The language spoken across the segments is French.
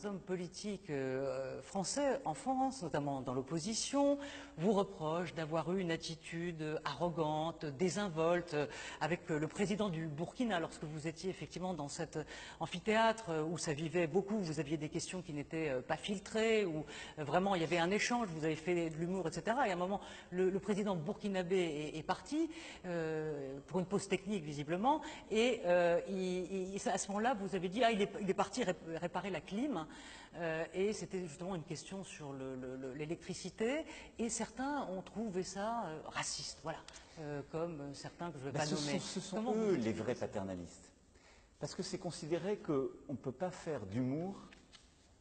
Hommes politiques français, en France, notamment dans l'opposition, vous reprochent d'avoir eu une attitude arrogante, désinvolte avec le président du Burkina lorsque vous étiez effectivement dans cet amphithéâtre où ça vivait beaucoup, vous aviez des questions qui n'étaient pas filtrées, où vraiment il y avait un échange, vous avez fait de l'humour, etc. Et à un moment, le président burkinabé est parti pour une pause technique visiblement, et à ce moment-là, vous avez dit il est parti réparer la clim. Et c'était justement une question sur l'électricité, et certains ont trouvé ça raciste, voilà, comme certains que je ne vais pas nommer. Ce sont eux les vrais paternalistes. Parce que c'est considéré qu'on ne peut pas faire d'humour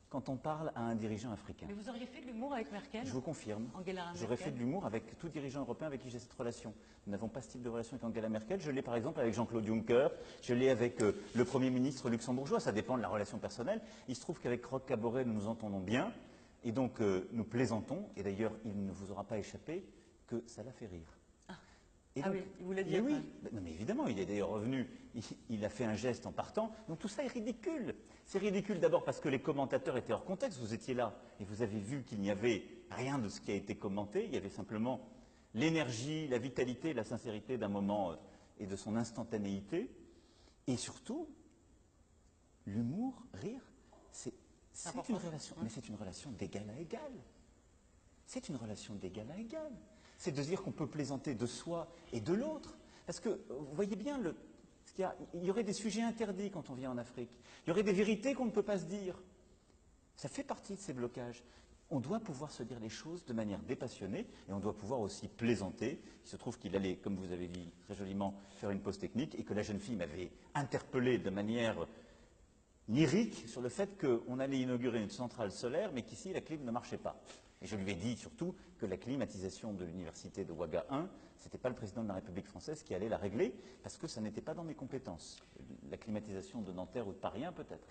quand on parle à un dirigeant africain. Mais vous auriez fait de l'humour avec Merkel? Je vous confirme. J'aurais fait de l'humour avec tout dirigeant européen avec qui j'ai cette relation. Nous n'avons pas ce type de relation avec Angela Merkel. Je l'ai par exemple avec Jean-Claude Juncker, je l'ai avec le Premier ministre luxembourgeois, ça dépend de la relation personnelle. Il se trouve qu'avec Roch Kaboré, nous nous entendons bien, et donc nous plaisantons, et d'ailleurs il ne vous aura pas échappé que ça l'a fait rire. Et donc, oui, il voulait dire. Oui, non, mais évidemment, il est d'ailleurs revenu, il a fait un geste en partant, donc tout ça est ridicule. C'est ridicule d'abord parce que les commentateurs étaient hors contexte, vous étiez là et vous avez vu qu'il n'y avait rien de ce qui a été commenté, il y avait simplement l'énergie, la vitalité, la sincérité d'un moment et de son instantanéité, et surtout, l'humour, rire, c'est une relation, mais c'est une relation d'égal à égal. C'est une relation d'égal à égal. C'est de dire qu'on peut plaisanter de soi et de l'autre. Parce que, vous voyez bien, il y aurait des sujets interdits quand on vient en Afrique. Il y aurait des vérités qu'on ne peut pas se dire. Ça fait partie de ces blocages. On doit pouvoir se dire les choses de manière dépassionnée et on doit pouvoir aussi plaisanter. Il se trouve qu'il allait, comme vous avez dit très joliment, faire une pause technique et que la jeune fille m'avait interpellé de manière lyrique sur le fait qu'on allait inaugurer une centrale solaire mais qu'ici la clim ne marchait pas. Et je lui ai dit surtout que la climatisation de l'université de Ouaga 1, ce n'était pas le président de la République française qui allait la régler, parce que ça n'était pas dans mes compétences. La climatisation de Nanterre ou de Paris 1 peut-être.